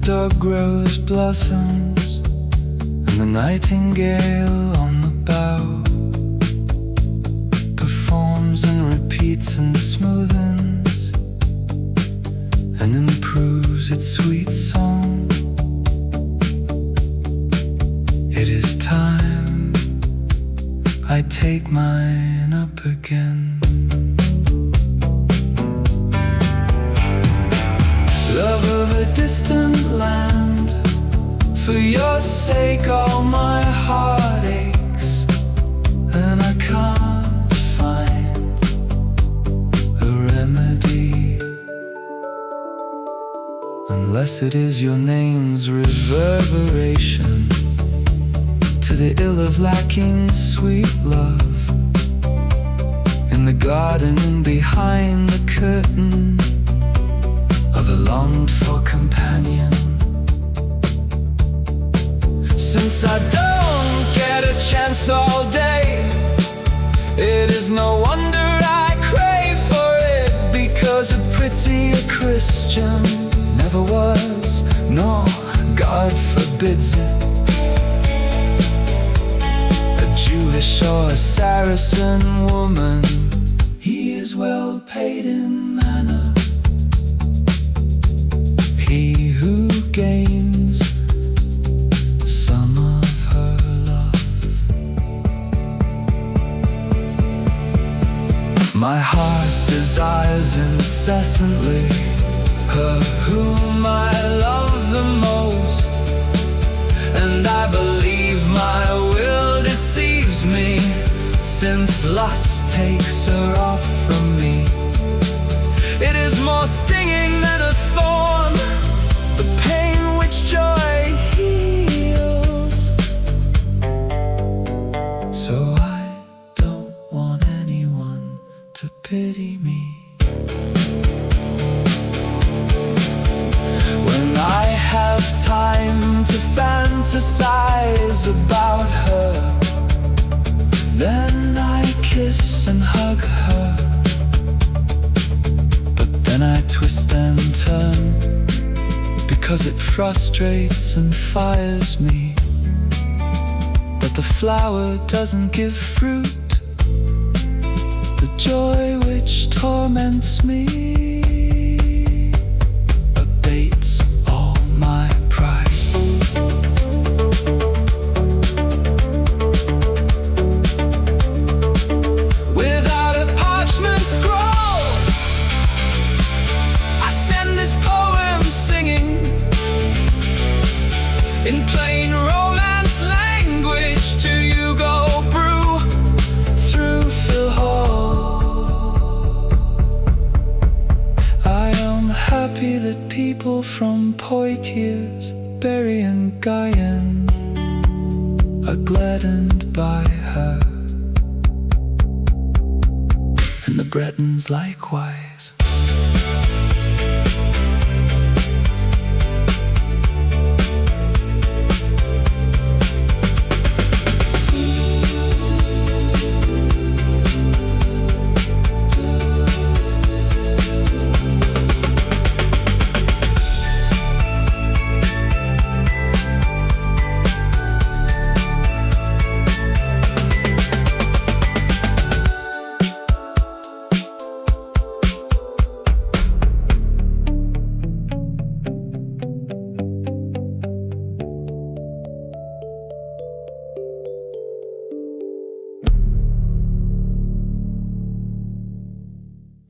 dog grows blossoms, and the nightingale on the bough performs and repeats and smoothens and improves its sweet song. It is time I take mine up again. Love of a distant land, for your sake all my heart aches, and I can't find a remedy unless it is your name's reverberation to the ill of lacking sweet love in the garden and behind the curtain of a longed-for companion. Since I don't get a chance all day, it is no wonder I crave for it, because a prettier Christian never was, nor God forbids it. A Jewish or a Saracen woman, he is well paid in manner. He who gains some of her love. My heart desires incessantly her whom I love the most, and I believe my will deceives me, since lust takes her off from me. It is more stinging than a thorn, the pain which joy heals. So I don't want anyone to pity me. When I have time to fantasize about her, then I kiss and hug her. But then I twist and turn, because it frustrates and fires me that the flower doesn't give fruit, the joy which torments me abates all my pride. Without a parchment scroll, I send this poem singing in plain romance language to you. Go brew through Phil Hall. I am happy that people from Poitiers, Berry and Guyenne are gladdened by her, and the Bretons likewise.